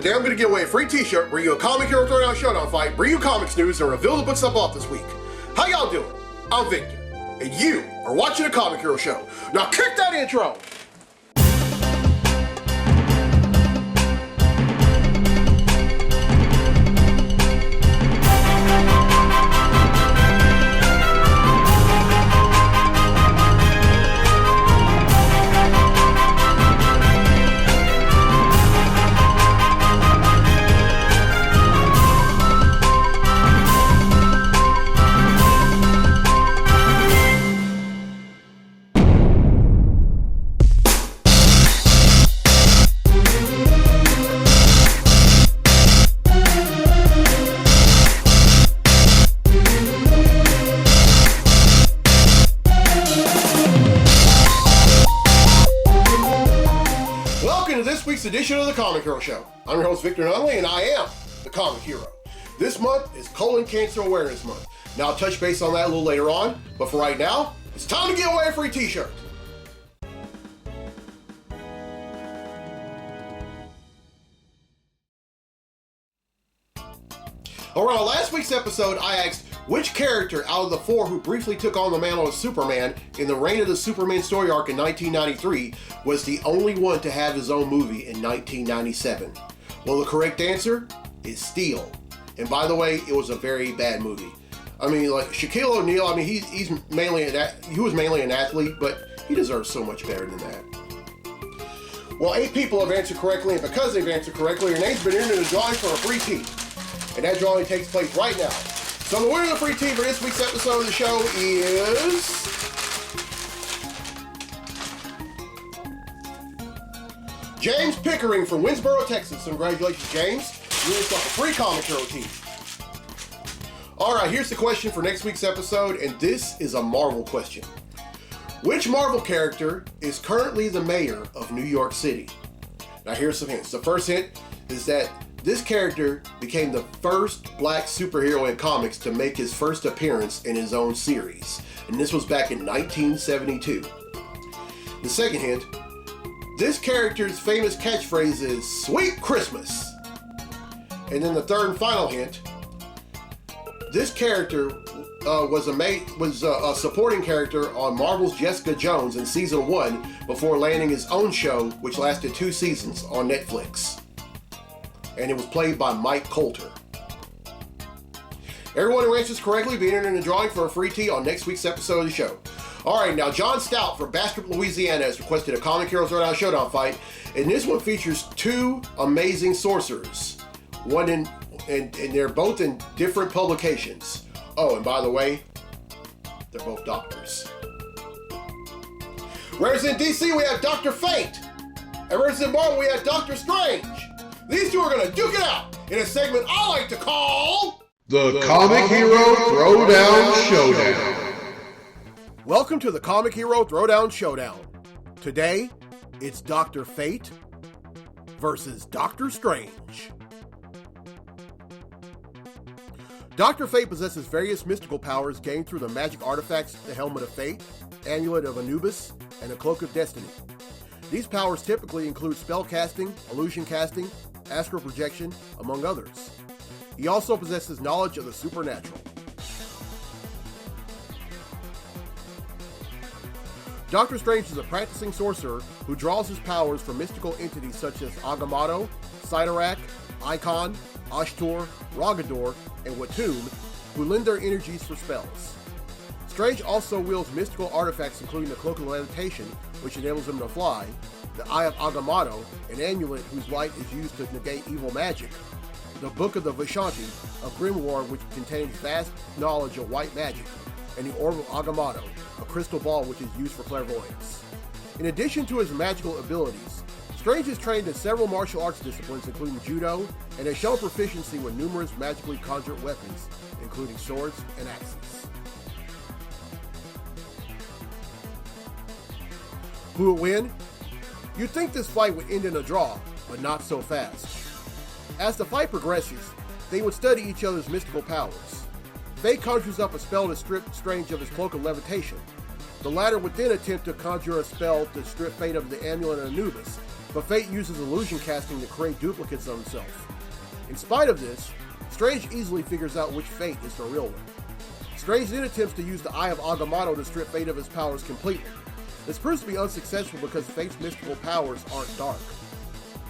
Today I'm going to give away a free t-shirt, bring you a Comic Hero Throwdown Showdown fight, bring you comics news, and reveal the books I bought this week. How y'all doing? I'm Victor, and you are watching a Comic Hero Show. Now kick that intro! Edition of the Comic Hero Show. I'm your host Victor Nunley, and I am the Comic Hero. This month is Colon Cancer Awareness Month. Now I'll touch base on that a little later on, but for right now, it's time to give away a free t-shirt. Alright, on last week's episode, I asked which character out of the four who briefly took on the mantle of Superman in the Reign of the Superman story arc in 1993 was the only one to have his own movie in 1997. Well, the correct answer is Steel. And by the way, it was a very bad movie. I mean, like Shaquille O'Neal, I mean, he was mainly an athlete, but he deserves so much better than that. Well, 8 people have answered correctly, and because they've answered correctly, your name's been entered in the drawing for a free tee. And that drawing takes place right now. So the winner of the free tee for this week's episode of the show is James Pickering from Winsboro, Texas. Congratulations, James. You win yourself a free Comic Hero tee. Alright, here's the question for next week's episode, and this is a Marvel question. Which Marvel character is currently the mayor of New York City? Now here's some hints. The first hint is that this character became the first black superhero in comics to make his first appearance in his own series, and this was back in 1972. The second hint, this character's famous catchphrase is "Sweet Christmas." And then the third and final hint, this character was a supporting character on Marvel's Jessica Jones in season 1 before landing his own show, which lasted 2 seasons on Netflix. And it was played by Mike Colter. Everyone who answers correctly will be entered in the drawing for a free tee on next week's episode of the show. Alright, now John Stout from Bastrop, Louisiana has requested a Comic Hero Throwdown Showdown fight, and this one features 2 amazing sorcerers. And they're both in different publications. Oh, and by the way, they're both doctors. Whereas in DC we have Dr. Fate, and whereas in Marvel we have Doctor Strange. These two are going to duke it out in a segment I like to call the Comic Hero Throwdown Showdown. Welcome to the Comic Hero Throwdown Showdown. Today, it's Dr. Fate versus Doctor Strange. Dr. Fate possesses various mystical powers gained through the magic artifacts, the Helmet of Fate, Amulet of Anubis, and the Cloak of Destiny. These powers typically include spell casting, illusion casting, astral projection, among others. He also possesses knowledge of the supernatural. Doctor Strange is a practicing sorcerer who draws his powers from mystical entities such as Agamotto, Cyttorak, Icon, Ashtor, Rogador, and Watum, who lend their energies for spells. Strange also wields mystical artifacts including the Cloak of Levitation, which enables him to fly, the Eye of Agamotto, an amulet whose light is used to negate evil magic, the Book of the Vishanti, a grimoire which contains vast knowledge of white magic, and the Orb of Agamotto, a crystal ball which is used for clairvoyance. In addition to his magical abilities, Strange is trained in several martial arts disciplines including judo, and has shown proficiency with numerous magically conjured weapons, including swords and axes. Who will win? You'd think this fight would end in a draw, but not so fast. As the fight progresses, they would study each other's mystical powers. Fate conjures up a spell to strip Strange of his Cloak of Levitation. The latter would then attempt to conjure a spell to strip Fate of the Amulet of Anubis, but Fate uses illusion casting to create duplicates of himself. In spite of this, Strange easily figures out which Fate is the real one. Strange then attempts to use the Eye of Agamotto to strip Fate of his powers completely. This proves to be unsuccessful because Fate's mystical powers aren't dark.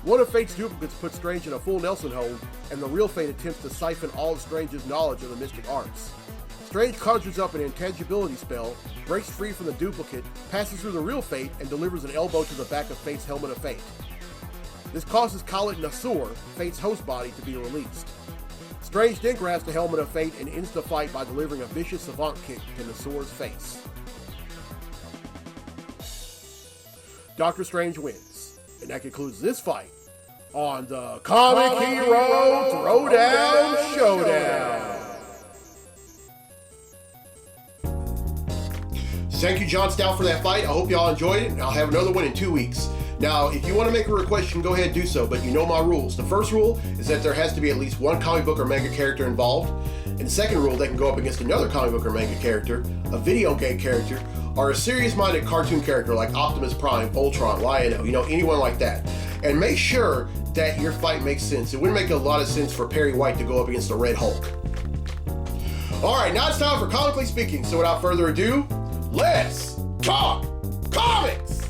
One of Fate's duplicates puts Strange in a full Nelson hold, and the real Fate attempts to siphon all of Strange's knowledge of the mystic arts. Strange conjures up an intangibility spell, breaks free from the duplicate, passes through the real Fate, and delivers an elbow to the back of Fate's helmet of fate. This causes Khalit Nasur, Fate's host body, to be released. Strange then grabs the helmet of fate and ends the fight by delivering a vicious savant kick to Nasur's face. Doctor Strange wins, and that concludes this fight on the Comic Hero Throwdown Showdown. Thank you, John Stout, for that fight. I hope y'all enjoyed it, and I'll have another one in 2 weeks. Now, if you want to make a request, you can go ahead and do so, but you know my rules. The first rule is that there has to be at least one comic book or manga character involved. And the second rule, they can go up against another comic book or manga character, a video game character, or a serious-minded cartoon character like Optimus Prime, Ultron, Lion-O, anyone like that. And make sure that your fight makes sense. It wouldn't make a lot of sense for Perry White to go up against the Red Hulk. All right, now it's time for Comically Speaking. So without further ado, let's talk comics!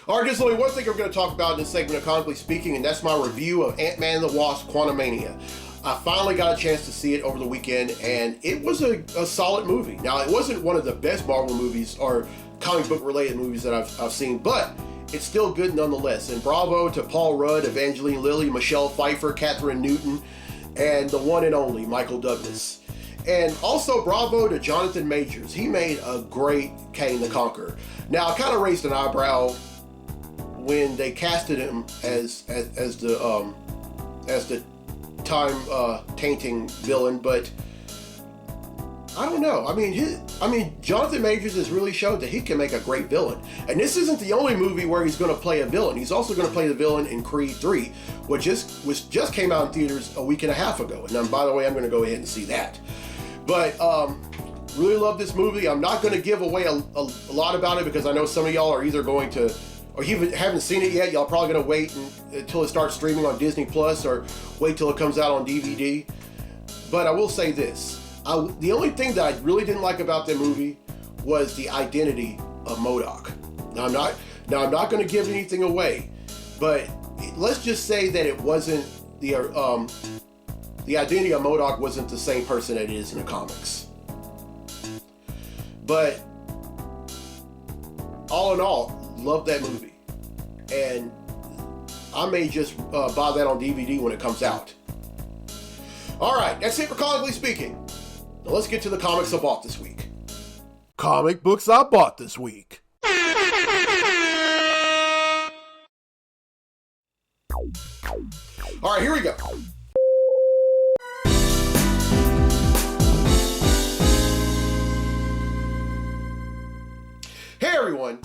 Alright, there's only one thing I'm going to talk about in this segment of Comically Speaking, and that's my review of Ant-Man and the Wasp: Quantumania. I finally got a chance to see it over the weekend, and it was a solid movie. Now, it wasn't one of the best Marvel movies or comic book related movies that I've seen, but it's still good nonetheless. And bravo to Paul Rudd, Evangeline Lilly, Michelle Pfeiffer, Catherine Newton, and the one and only Michael Douglas. And also bravo to Jonathan Majors. He made a great Kang the Conqueror. Now, I kind of raised an eyebrow when they casted him as the time tainting villain, but I don't know. I mean, Jonathan Majors has really showed that he can make a great villain. And this isn't the only movie where he's going to play a villain. He's also going to play the villain in Creed 3, which just came out in theaters a week and a half ago. And then, by the way, I'm going to go ahead and see that. But really love this movie. I'm not going to give away a lot about it because I know some of y'all are either going to, or you haven't seen it yet, y'all probably going to wait until it starts streaming on Disney Plus or wait till it comes out on DVD. But I will say this. The only thing that I really didn't like about that movie was the identity of MODOK. Now I'm not going to give anything away, but let's just say that it wasn't the identity of MODOK wasn't the same person that it is in the comics. But all in all, love that movie, and I may just buy that on DVD when it comes out. All right, that's it for Comically Speaking. Now let's get to the comics I bought this week. Comic books I bought this week. All right, here we go. Hey everyone.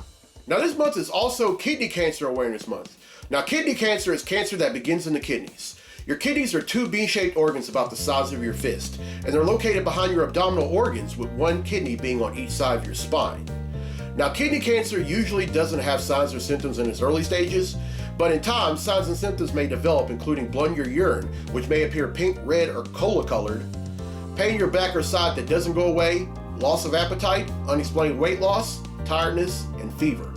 Now this month is also Kidney Cancer Awareness Month. Now kidney cancer is cancer that begins in the kidneys. Your kidneys are two bean-shaped organs about the size of your fist, and they're located behind your abdominal organs, with one kidney being on each side of your spine. Now, kidney cancer usually doesn't have signs or symptoms in its early stages, but in time, signs and symptoms may develop, including blood in your urine, which may appear pink, red, or cola-colored, pain in your back or side that doesn't go away, loss of appetite, unexplained weight loss, tiredness, and fever.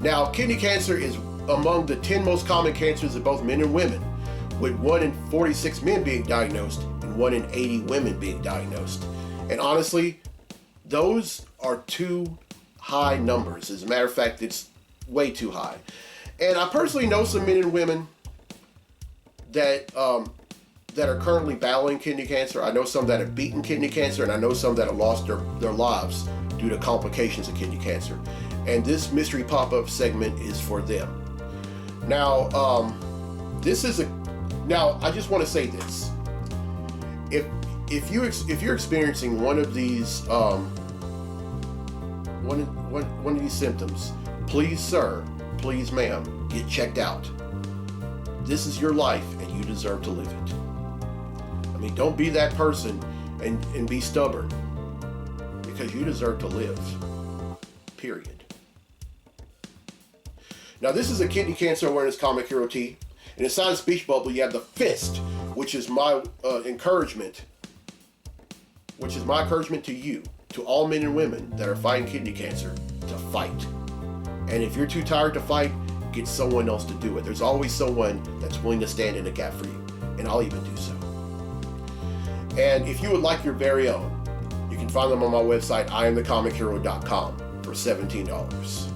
Now, kidney cancer is among the 10 most common cancers in both men and women, with 1 in 46 men being diagnosed and 1 in 80 women being diagnosed. And honestly, those are too high numbers. As a matter of fact, it's way too high. And I personally know some men and women that are currently battling kidney cancer. I know some that have beaten kidney cancer, and I know some that have lost their lives due to complications of kidney cancer. And this mystery pop-up segment is for them. Now, Now, I just want to say this: if you're experiencing one of these one of these symptoms, please, sir, please, ma'am, get checked out. This is your life, and you deserve to live it. I mean, don't be that person and be stubborn. because you deserve to live. Period. Now, this is a Kidney Cancer Awareness Comic Hero tee. And inside the speech bubble, you have the fist, which is my encouragement. Which is my encouragement to you, to all men and women that are fighting kidney cancer, to fight. And if you're too tired to fight, get someone else to do it. There's always someone that's willing to stand in the gap for you, and I'll even do so. And if you would like your very own, you can find them on my website, IamTheComicHero.com, for $17.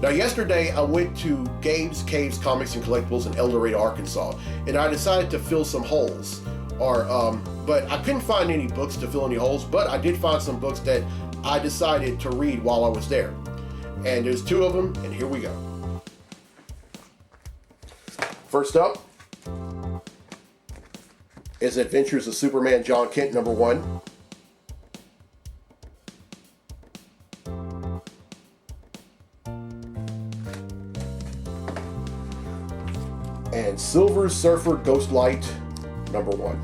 Now, yesterday I went to Gabe's Caves Comics and Collectibles in El Dorado, Arkansas, and I decided to fill some holes. But I couldn't find any books to fill any holes, but I did find some books that I decided to read while I was there. And there's two of them, and here we go. First up is Adventures of Superman John Kent, #1. And Silver Surfer Ghostlight, #1.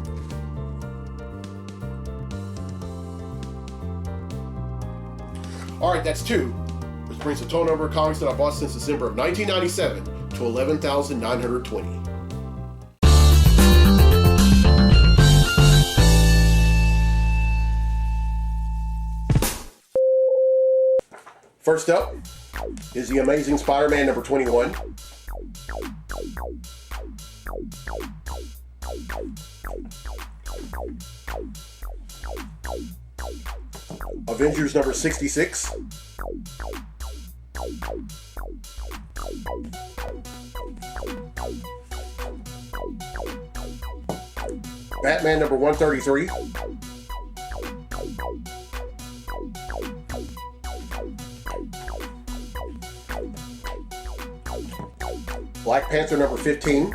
All right, that's two, which brings the total number of comics that I bought since December of 1997 to 11,920. First up is The Amazing Spider-Man #21. Avengers #66. Batman #133. Black Panther #15.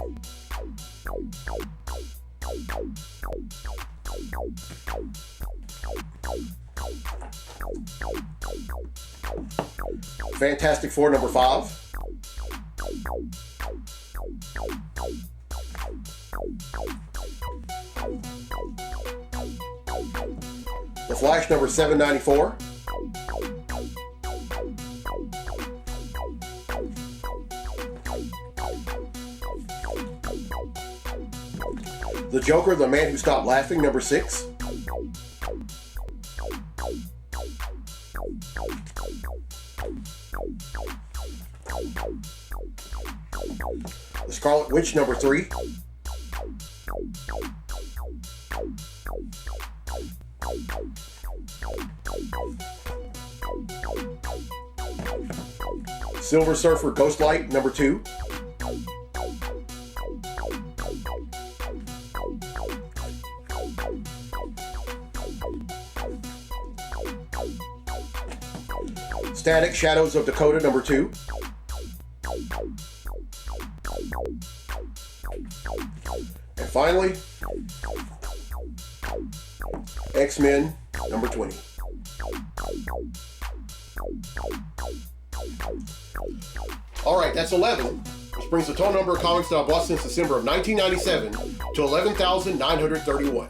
Fantastic Four #5. The Flash #794. The Joker, The Man Who Stopped Laughing #6. The Scarlet Witch #3. Silver Surfer Ghostlight #2. Static Shadows of Dakota #2. And finally, X-Men #20. All right, that's 11, which brings the total number of comics that I bought since December of 1997 to 11,931.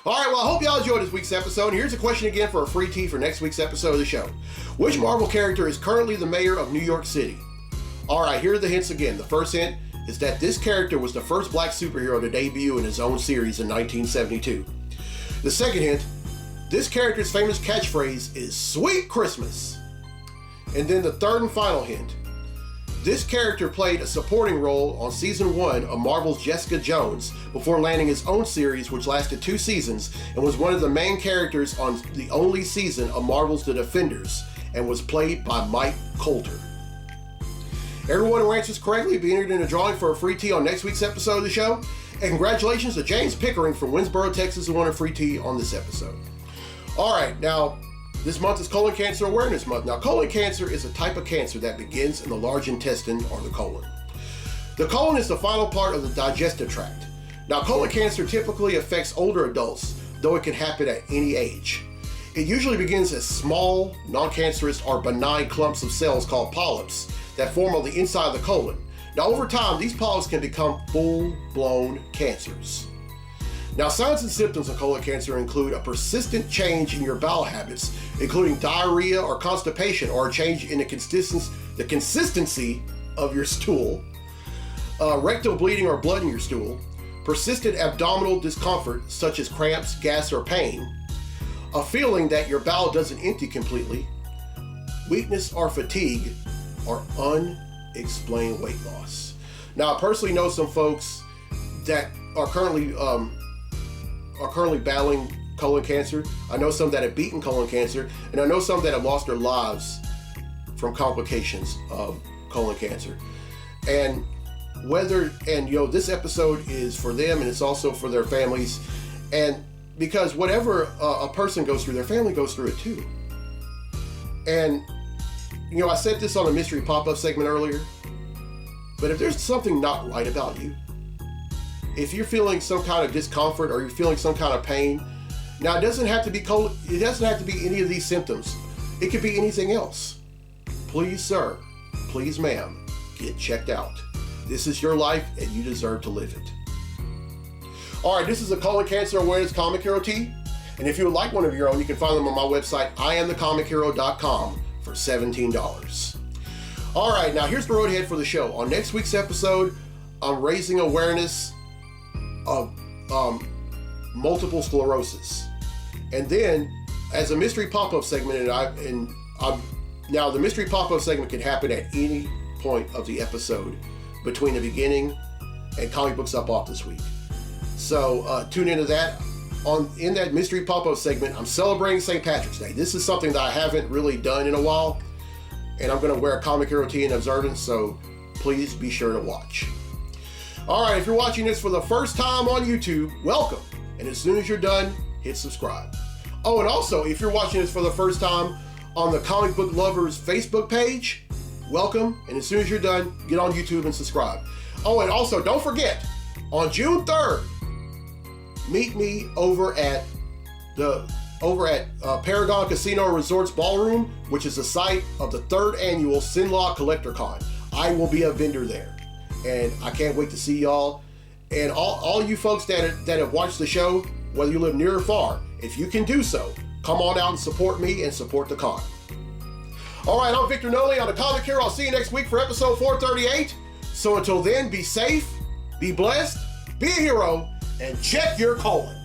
All right, well, I hope y'all enjoyed this week's episode. And here's a question again for a free tee for next week's episode of the show. Which Marvel character is currently the mayor of New York City? All right, here are the hints again. The first hint is that this character was the first black superhero to debut in his own series in 1972. The second hint, this character's famous catchphrase is "Sweet Christmas." And then the third and final hint, this character played a supporting role on season 1 of Marvel's Jessica Jones before landing his own series, which lasted 2 seasons and was one of the main characters on the only season of Marvel's The Defenders and was played by Mike Colter. Everyone who answers correctly will be entered in a drawing for a free tee on next week's episode of the show. And congratulations to James Pickering from Winsboro, Texas, who won a free tee on this episode. All right, now, this month is Colon Cancer Awareness Month. Now, colon cancer is a type of cancer that begins in the large intestine, or the colon. The colon is the final part of the digestive tract. Now, colon cancer typically affects older adults, though it can happen at any age. It usually begins as small, non-cancerous, or benign clumps of cells called polyps that form on the inside of the colon. Now, over time, these polyps can become full-blown cancers. Now, signs and symptoms of colon cancer include a persistent change in your bowel habits, including diarrhea or constipation, or a change in the consistency of your stool, rectal bleeding or blood in your stool, persistent abdominal discomfort such as cramps, gas, or pain, a feeling that your bowel doesn't empty completely, weakness or fatigue, or unexplained weight loss. Now, I personally know some folks that are currently battling colon cancer. I know some that have beaten colon cancer, and I know some that have lost their lives from complications of colon cancer. And this episode is for them, and it's also for their families. And because whatever a person goes through, their family goes through it too. And I said this on a mystery pop-up segment earlier, but if there's something not right about you, if you're feeling some kind of discomfort or you're feeling some kind of pain, now it doesn't have to be any of these symptoms. It could be anything else. Please, sir, please, ma'am, get checked out. This is your life and you deserve to live it. All right, this is a colon cancer awareness comic hero tee. And if you would like one of your own, you can find them on my website, IamTheComicHero.com, for $17. All right, now here's the road ahead for the show. On next week's episode, I'm raising awareness of multiple sclerosis. And then, as a mystery pop-up segment, now the mystery pop-up segment can happen at any point of the episode between the beginning and Comic Books Up Off this week. So tune into that. In that mystery pop-up segment, I'm celebrating St. Patrick's Day. This is something that I haven't really done in a while, and I'm going to wear a comic hero tee in observance, so please be sure to watch. All right, if you're watching this for the first time on YouTube, welcome. And as soon as you're done, hit subscribe. Oh, and also, if you're watching this for the first time on the Comic Book Lovers Facebook page, welcome. And as soon as you're done, get on YouTube and subscribe. Oh, and also, don't forget, on June 3rd, meet me over at Paragon Casino Resorts Ballroom, which is the site of the 3rd annual Sinlaw Collector Con. I will be a vendor there, and I can't wait to see y'all. And all you folks that have watched the show, whether you live near or far, if you can do so, come on out and support me and support the con. All right, I'm Victor Noli. I'm the Comic Hero. I'll see you next week for episode 438. So until then, be safe, be blessed, be a hero, and check your colon.